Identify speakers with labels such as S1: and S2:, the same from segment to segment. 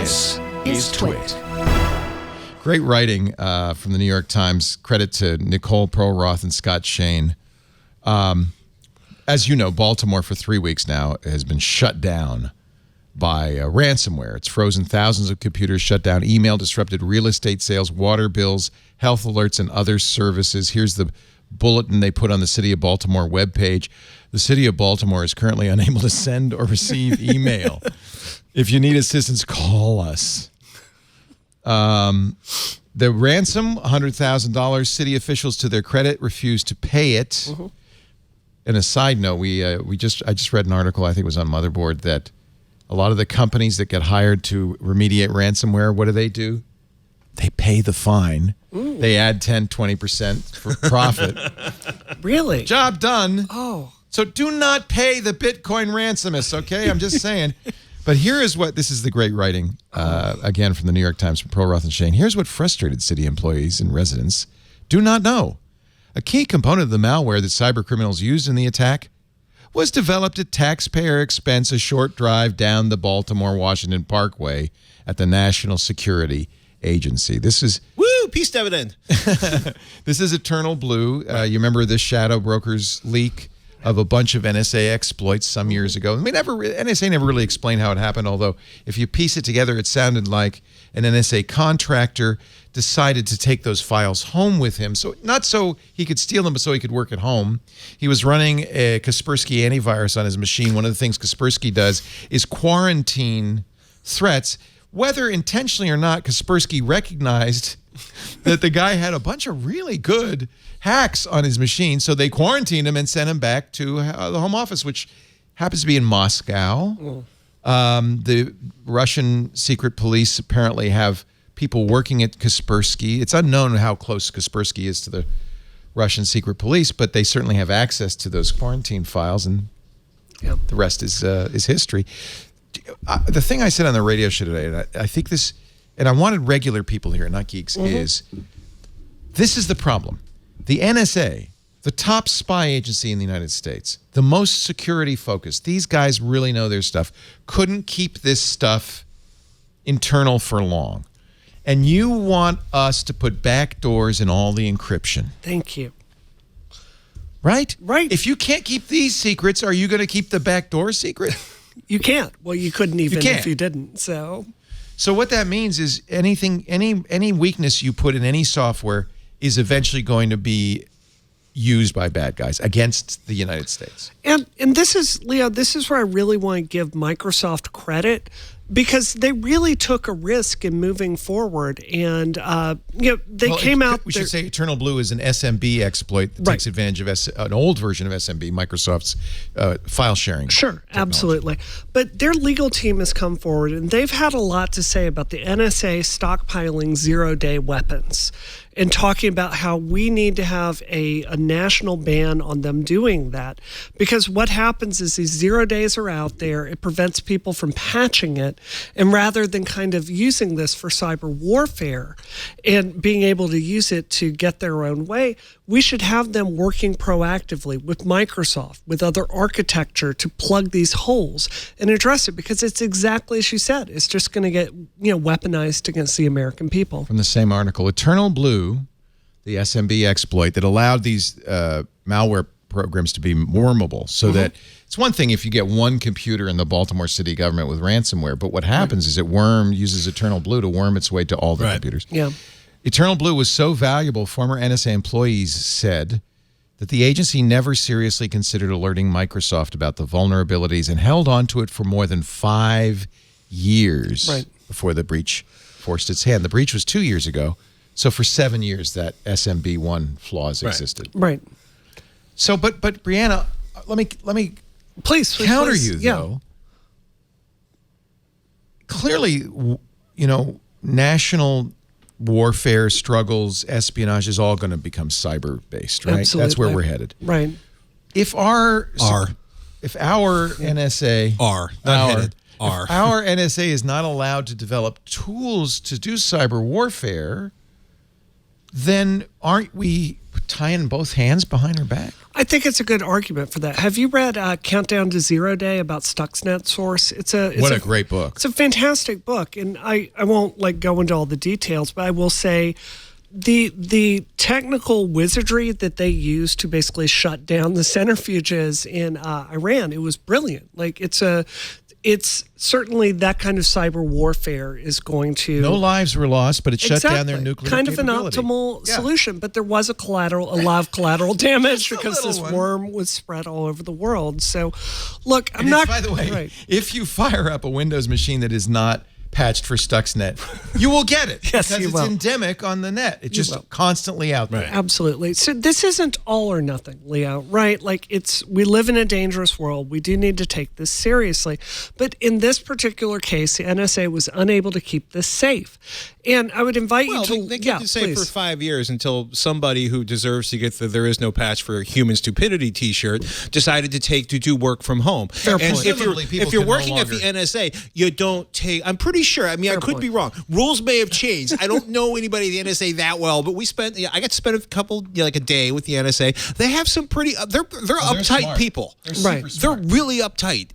S1: This is TWiT.
S2: Great writing from the New York Times. Credit to Nicole Perlroth and Scott Shane. As you know, Baltimore for 3 weeks now has been shut down by ransomware. It's frozen thousands of computers, shut down email, disrupted real estate sales, water bills, health alerts, and other services. Here's the bulletin they put on the City of Baltimore webpage. The City of Baltimore is currently unable to send or receive email. If you need assistance, call us. The ransom, $100,000. City officials, to their credit, refused to pay it. Mm-hmm. And a side note, I just read an article, I think it was on Motherboard, that a lot of the companies that get hired to remediate ransomware, what do? They pay the fine. Ooh. They add 10, 20% for profit.
S1: Really?
S2: Job done.
S1: Oh.
S2: So do not pay the Bitcoin ransomists, okay? I'm just saying. But this is the great writing, again, from the New York Times, from Perlroth and Shane. Here's what frustrated city employees and residents do not know. A key component of the malware that cyber criminals used in the attack was developed at taxpayer expense, a short drive down the Baltimore-Washington Parkway at the National Security Agency. This is...
S3: Woo! Peace dividend.
S2: This is EternalBlue. You remember the shadow brokers leak of a bunch of NSA exploits some years ago. NSA never really explained how it happened, although if you piece it together, it sounded like an NSA contractor decided to take those files home with him. So not so he could steal them, but so he could work at home. He was running a Kaspersky antivirus on his machine. One of the things Kaspersky does is quarantine threats. Whether intentionally or not, Kaspersky recognized that the guy had a bunch of really good hacks on his machine, so they quarantined him and sent him back to the home office, which happens to be in Moscow. The Russian secret police apparently have people working at Kaspersky. It's unknown how close Kaspersky is to the Russian secret police, but they certainly have access to those quarantine files, and the rest is history. The thing I said on the radio show today, and I think this, and I wanted regular people here, not geeks, is this is the problem. The NSA, the top spy agency in the United States, the most security focused, these guys really know their stuff, couldn't keep this stuff internal for long. And you want us to put backdoors in all the encryption.
S1: Thank you.
S2: Right?
S1: Right.
S2: If you can't keep these secrets, are you going to keep the backdoor secret?
S1: You can't. Well, you couldn't even if you didn't. So
S2: what that means is any weakness you put in any software is eventually going to be used by bad guys against the United States.
S1: And this is, Leo, this is where I really want to give Microsoft credit, because they really took a risk in moving forward, and they came out.
S2: We should say EternalBlue is an SMB exploit that takes advantage of an old version of SMB, Microsoft's file sharing.
S1: Sure, technology. Absolutely. But their legal team has come forward, and they've had a lot to say about the NSA stockpiling zero-day weapons, and talking about how we need to have a national ban on them doing that. Because what happens is these 0 days are out there, it prevents people from patching it, and rather than kind of using this for cyber warfare and being able to use it to get their own way, we should have them working proactively with Microsoft, with other architecture, to plug these holes and address it, because it's exactly as you said. It's just going to get weaponized against the American people.
S2: From the same article, EternalBlue, the SMB exploit that allowed these malware programs to be wormable, so that it's one thing if you get one computer in the Baltimore city government with ransomware, but what happens is it uses EternalBlue to worm its way to all the computers.
S1: Yeah.
S2: EternalBlue was so valuable, former NSA employees said, that the agency never seriously considered alerting Microsoft about the vulnerabilities and held on to it for more than 5 years before the breach forced its hand. The breach was 2 years ago, so for 7 years that SMB1 flaws existed.
S1: Right.
S2: So, but Brianna, let me
S1: please
S2: counter you though. Clearly, national warfare, struggles, espionage is all going to become cyber-based, right?
S1: Absolutely.
S2: That's where we're headed.
S1: Right.
S2: If our NSA our NSA is not allowed to develop tools to do cyber warfare, then aren't we tying both hands behind our back?
S1: I think it's a good argument for that. Have you read Countdown to Zero Day about Stuxnet Source?
S2: What a great book.
S1: It's a fantastic book, and I won't go into all the details, but I will say the technical wizardry that they used to basically shut down the centrifuges in Iran, it was brilliant. It's certainly that kind of cyber warfare is going to...
S2: No lives were lost, but it shut down their nuclear
S1: kind
S2: capability.
S1: of an optimal solution, but there was a lot of collateral damage because this worm was spread all over the world. So, look,
S2: By the way, if you fire up a Windows machine that is not patched for Stuxnet, you will get it.
S1: Yes,
S2: because it's endemic on the net. It's just constantly out there.
S1: Right. Absolutely. So this isn't all or nothing, Leo, right? We live in a dangerous world. We do need to take this seriously. But in this particular case, the NSA was unable to keep this safe. And I would invite you to...
S3: They kept it safe for 5 years until somebody who deserves to get the "There is no patch for human stupidity" T-shirt decided to do work from home.
S1: Fair point.
S3: If you're working at the NSA, you don't take... I'm pretty sure. I mean, I could be wrong. Rules may have changed. I don't know anybody at the NSA that well, but I got to spend a couple, a day with the NSA. They have some pretty... They're uptight
S2: smart.
S3: people.
S1: They're
S3: really uptight.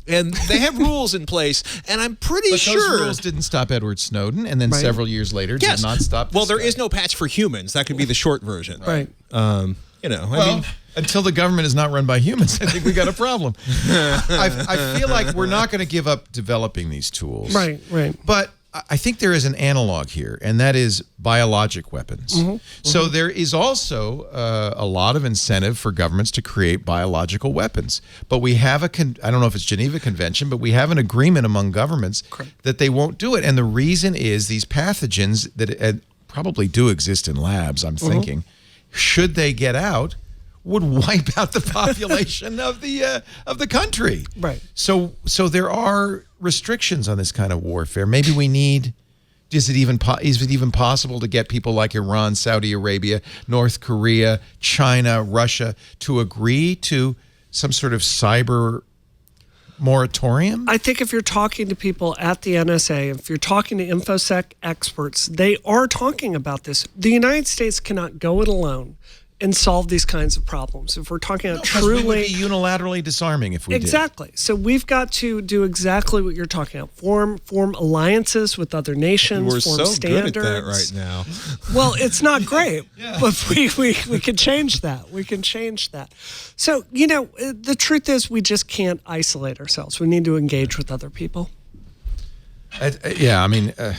S3: And they have rules in place, and I'm pretty sure...
S2: those rules didn't stop Edward Snowden, and then several years later did not stop...
S3: Well, there is no patch for humans. That could be the short version.
S1: Right.
S3: I mean...
S2: Until the government is not run by humans, I think we got a problem. I feel like we're not going to give up developing these tools.
S1: Right.
S2: But I think there is an analog here, and that is biologic weapons. So there is also a lot of incentive for governments to create biological weapons. But we have I don't know if it's Geneva Convention, but we have an agreement among governments that they won't do it. And the reason is these pathogens that probably do exist in labs, I'm thinking, should they get out, would wipe out the population of the country.
S1: Right.
S2: So there are restrictions on this kind of warfare. Maybe we need... Is it even possible to get people like Iran, Saudi Arabia, North Korea, China, Russia to agree to some sort of cyber moratorium?
S1: I think if you're talking to people at the NSA, if you're talking to InfoSec experts, they are talking about this. The United States cannot go it alone and solve these kinds of problems. If we're talking about truly...
S2: we would be unilaterally disarming if we did.
S1: Exactly. So we've got to do exactly what you're talking about. Form alliances with other nations,
S3: We're
S1: form
S3: so
S1: standards.
S3: good at that right now.
S1: Well, it's not great, but we can change that. We can change that. So, the truth is we just can't isolate ourselves. We need to engage with other people.
S2: It's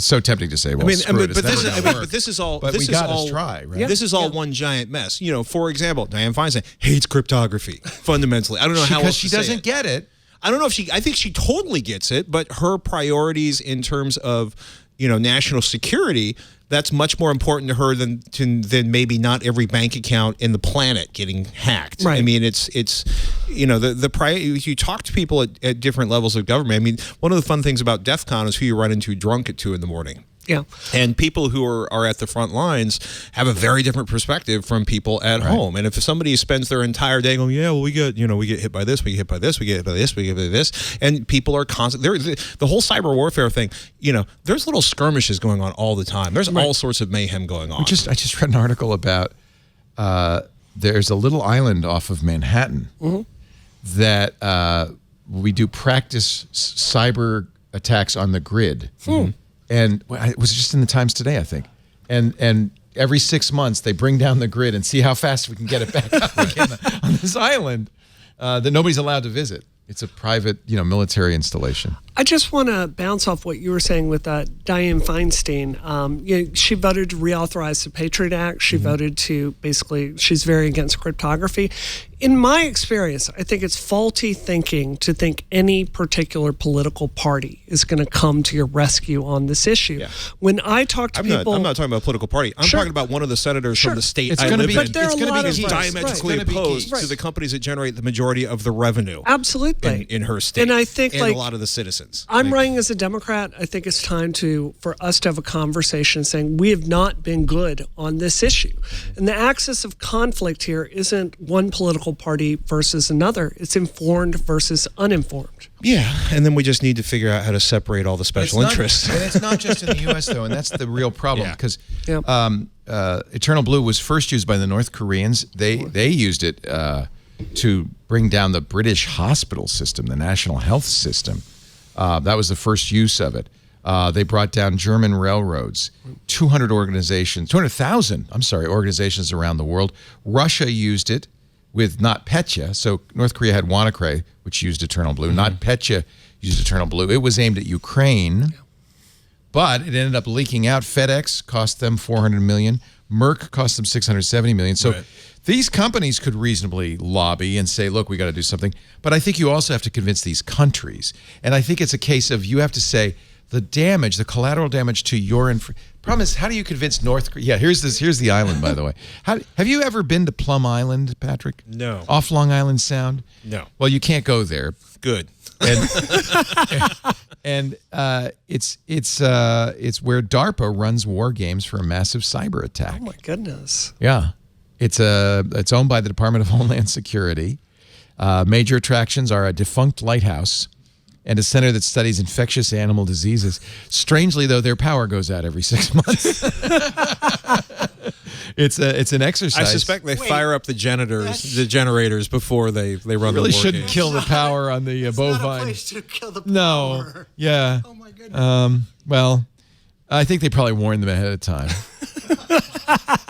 S2: so tempting to say, well,
S3: this is all.
S2: But
S3: this
S2: we
S3: is
S2: got
S3: all.
S2: to try, right?
S3: This is all one giant mess. For example, Dianne Feinstein hates cryptography fundamentally. I don't know how else
S2: because she
S3: to say
S2: doesn't
S3: it.
S2: get it.
S3: I don't know if I think she totally gets it, but her priorities in terms of national security, that's much more important to her than maybe not every bank account in the planet getting hacked.
S1: Right.
S3: I mean, it's you talk to people at different levels of government. I mean, one of the fun things about DEF CON is who you run into drunk at 2 a.m.
S1: Yeah.
S3: And people who are at the front lines have a very different perspective from people at home. And if somebody spends their entire day going, we get hit by this, we get hit by this, we get hit by this, we get hit by this, and people are constantly, the whole cyber warfare thing, there's little skirmishes going on all the time. There's all sorts of mayhem going on.
S2: I just read an article about there's a little island off of Manhattan that we do practice cyber attacks on the grid. And it was just in the Times today, I think. And every 6 months, they bring down the grid and see how fast we can get it back up again on this island that nobody's allowed to visit. It's a private, military installation.
S1: I just want to bounce off what you were saying with Dianne Feinstein. She voted to reauthorize the Patriot Act. She voted to she's very against cryptography. In my experience, I think it's faulty thinking to think any particular political party is going to come to your rescue on this issue. Yeah. When I talk to people...
S3: I'm not talking about a political party. I'm talking about one of the senators from the state
S2: I live in.
S3: It's
S2: going to be
S3: diametrically opposed to the companies that generate the majority of the revenue.
S1: Absolutely.
S3: In her state.
S1: And I think
S3: a lot of the citizens. citizens.
S1: I'm running as a Democrat. I think it's time for us to have a conversation saying we have not been good on this issue. And the axis of conflict here isn't one political party versus another. It's informed versus uninformed.
S3: Yeah, and then we just need to figure out how to separate all the special interests.
S2: And it's not just in the U.S., though, and that's the real problem. Because
S1: Yep.
S2: EternalBlue was first used by the North Koreans. They used it to bring down the British hospital system, the national health system. That was the first use of it. They brought down German railroads, 200,000 organizations around the world. Russia used it with NotPetya. So North Korea had WannaCry, which used EternalBlue. NotPetya used EternalBlue. It was aimed at Ukraine, but it ended up leaking out. FedEx cost them $400 million. Merck cost them $670 million. So these companies could reasonably lobby and say, look, we got to do something. But I think you also have to convince these countries. And I think it's a case of you have to say the damage, the collateral damage to your problem is, how do you convince North Korea? Yeah, here's the island, by the way. Have you ever been to Plum Island, Patrick?
S3: No.
S2: Off Long Island Sound?
S3: No.
S2: Well, you can't go there.
S3: Good.
S2: And it's where DARPA runs war games for a massive cyber attack.
S1: Oh my goodness.
S2: Yeah, it's owned by the Department of Homeland Security. Major attractions are a defunct lighthouse and a center that studies infectious animal diseases. Strangely, though, their power goes out every 6 months. It's an exercise.
S3: I suspect they fire up the generators before they run the war
S2: really shouldn't
S3: games.
S2: kill the power on the bovine.
S4: Not a place to kill the power.
S2: No. Yeah.
S4: Oh my goodness.
S2: Well, I think they probably warned them ahead of time.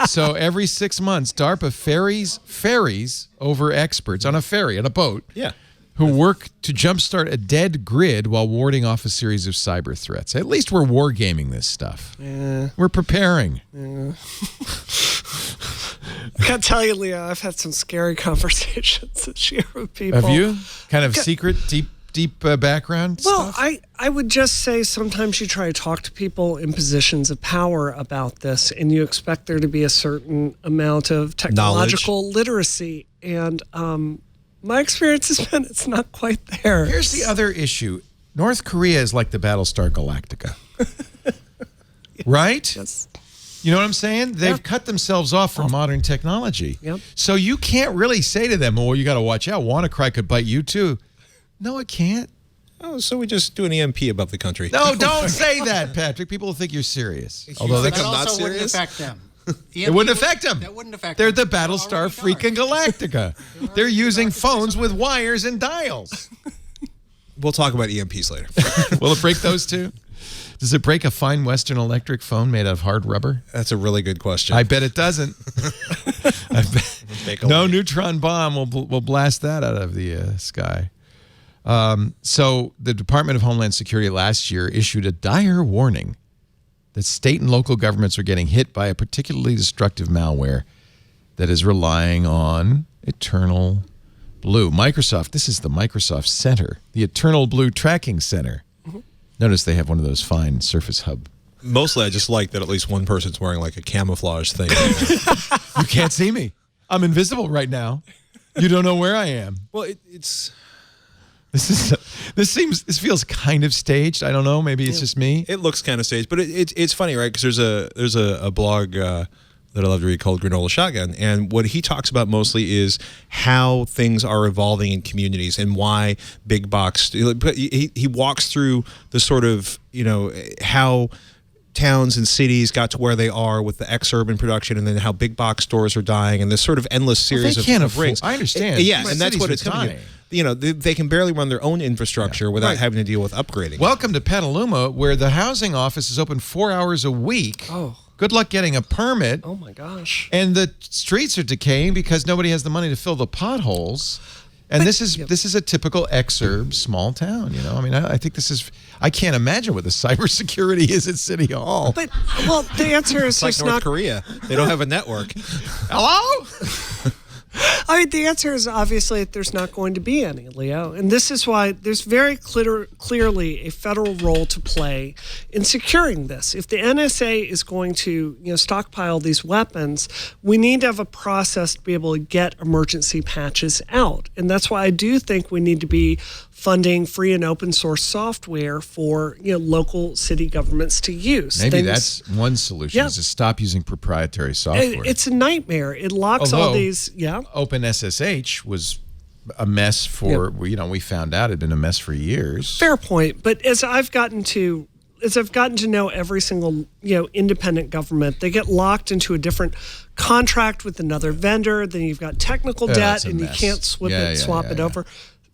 S2: So every 6 months, DARPA ferries over experts on a ferry, on a boat, who work to jumpstart a dead grid while warding off a series of cyber threats. At least we're wargaming this stuff.
S1: Yeah.
S2: We're preparing.
S1: I gotta tell you, Leo, I've had some scary conversations this year with people.
S2: Have you? Kind of secret, deep background
S1: Well,
S2: stuff?
S1: I would just say sometimes you try to talk to people in positions of power about this, and you expect there to be a certain amount of technological literacy. And my experience has been it's not quite there.
S2: Here's the other issue. North Korea is like the Battlestar Galactica. Right?
S1: Yes.
S2: You know what I'm saying? They've cut themselves off from modern technology.
S1: Yep.
S2: So you can't really say to them, oh, you got to watch out. WannaCry could bite you too. No, it can't.
S3: Oh, so we just do an EMP about the country.
S2: No, don't say that, Patrick. People will think you're serious. Although
S3: think
S4: That
S3: I'm not
S4: also wouldn't
S3: serious?
S4: affect them.
S2: it wouldn't affect them.
S4: That wouldn't affect
S2: They're
S4: them.
S2: the Battlestar
S4: They're already
S2: freaking Galactica. They're using phones with wires and dials.
S3: We'll talk about EMPs later.
S2: Will it break those too? Does it break a fine Western Electric phone made out of hard rubber?
S3: That's a really good question.
S2: I bet it doesn't. No neutron bomb will blast that out of the sky. So the Department of Homeland Security last year issued a dire warning that state and local governments are getting hit by a particularly destructive malware that is relying on EternalBlue. Microsoft, this is the Microsoft Center, the EternalBlue Tracking Center. Notice they have one of those fine Surface Hub.
S3: Mostly I just like that at least one person's wearing like a camouflage thing.
S2: You can't see me. I'm invisible right now. You don't know where I am.
S3: Well, it's...
S2: This feels kind of staged. I don't know. Maybe it's just me.
S3: It looks kind of staged, but it's funny, right? Because there's a blog that I love to read called Granola Shotgun, and what he talks about mostly is how things are evolving in communities and why big box. He walks through the sort of how towns and cities got to where they are with the ex-urban production, and then how big box stores are dying, and this sort of endless series of rings.
S2: I understand.
S3: Yeah,
S2: My
S3: and that's
S2: cities
S3: what
S2: are
S3: it's coming to.
S2: dying.
S3: They can barely run their own infrastructure without
S2: Right.
S3: having to deal with upgrading.
S2: Welcome to Petaluma, where the housing office is open 4 hours a week.
S1: Oh.
S2: Good luck getting a permit.
S1: Oh my gosh.
S2: And the streets are decaying because nobody has the money to fill the potholes. And this is a typical exurb small town. I mean, I think this is. I can't imagine what the cybersecurity is at City Hall.
S1: But well, the answer is
S3: It's like
S1: just
S3: North
S1: not.
S3: Korea. They don't have a network.
S2: Hello?
S1: I mean, the answer is obviously that there's not going to be any, Leo. And this is why there's very clearly a federal role to play in securing this. If the NSA is going to stockpile these weapons, we need to have a process to be able to get emergency patches out. And that's why I do think we need to be funding free and open source software for local city governments to use.
S2: Maybe that's one solution, is to stop using proprietary software.
S1: It's a nightmare. It locks all these.
S2: OpenSSH was a mess for, we found out it had been a mess for years.
S1: Fair point. But as I've gotten to know every single, independent government, they get locked into a different contract with another vendor. Then you've got technical debt and you can't swap it over.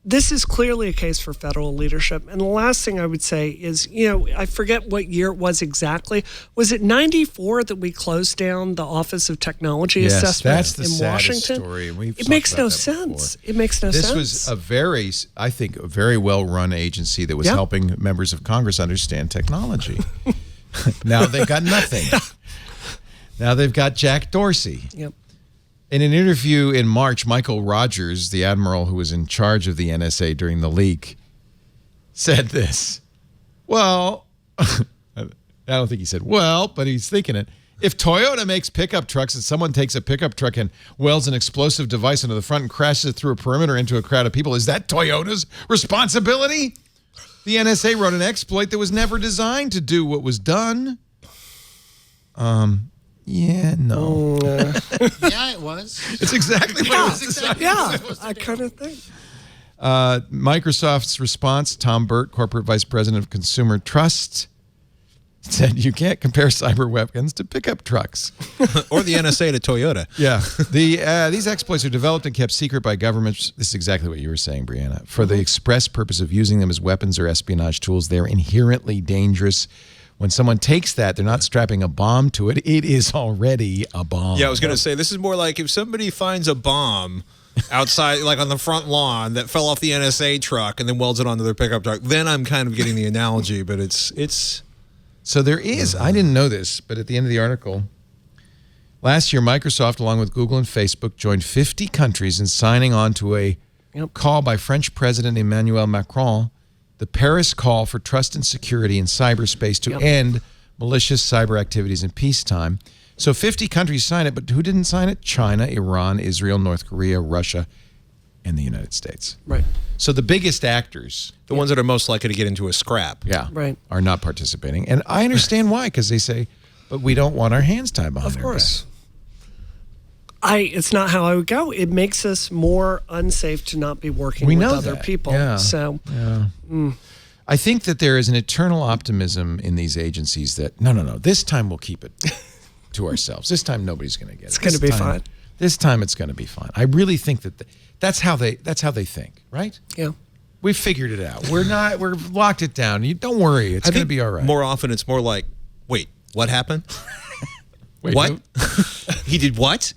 S1: This is clearly a case for federal leadership. And the last thing I would say is, I forget what year it was exactly. Was it 94 that we closed down the Office of Technology Assessment
S2: that's the
S1: in Washington?
S2: Story.
S1: It makes no sense. It makes no sense.
S2: This was a very well-run agency that was helping members of Congress understand technology. Now they've got nothing. Now they've got Jack Dorsey.
S1: Yep.
S2: In an interview in March, Michael Rogers, the admiral who was in charge of the NSA during the leak, said this. Well, I don't think he said, well, but he's thinking it. If Toyota makes pickup trucks and someone takes a pickup truck and welds an explosive device into the front and crashes it through a perimeter into a crowd of people, is that Toyota's responsibility? The NSA wrote an exploit that was never designed to do what was done. Yeah, no.
S4: Yeah, it was.
S2: It's exactly what it was designed.
S1: Yeah, I kind of think.
S2: Microsoft's response, Tom Burt, Corporate Vice President of Consumer Trust, said you can't compare cyber weapons to pickup trucks.
S3: Or the NSA to Toyota.
S2: Yeah. These exploits are developed and kept secret by governments. This is exactly what you were saying, Brianna. For the express purpose of using them as weapons or espionage tools, they're inherently dangerous. When someone takes that, they're not strapping a bomb to it. It is already a bomb.
S3: Yeah, I was going to say, this is more like if somebody finds a bomb outside, like on the front lawn, that fell off the NSA truck and then welds it onto their pickup truck, then I'm kind of getting the analogy, but it's...
S2: So there is, I didn't know this, but at the end of the article, last year, Microsoft, along with Google and Facebook, joined 50 countries in signing on to a call by French President Emmanuel Macron, the Paris Call for Trust and Security in Cyberspace to end malicious cyber activities in peacetime. So 50 countries signed it, but who didn't sign it? China, Iran, Israel, North Korea, Russia, and the United States.
S1: Right.
S2: So the biggest actors,
S3: the ones that are most likely to get into a scrap.
S2: Are not participating. And I understand why, because they say, but we don't want our hands tied behind our back.
S1: Of course. It's not how I would go. It makes us more unsafe to not be working with other people.
S2: Yeah.
S1: So,
S2: I think that there is an eternal optimism in these agencies that, no, this time we'll keep it to ourselves. This time nobody's going to get it.
S1: It's going to be fine.
S2: This time it's going to be fine. I really think that that's how they think, right?
S1: Yeah.
S2: We've figured it out. We've locked it down. You don't worry. It's going to be all right.
S3: More often it's more like, wait, what happened?
S2: Wait,
S3: what? He did what?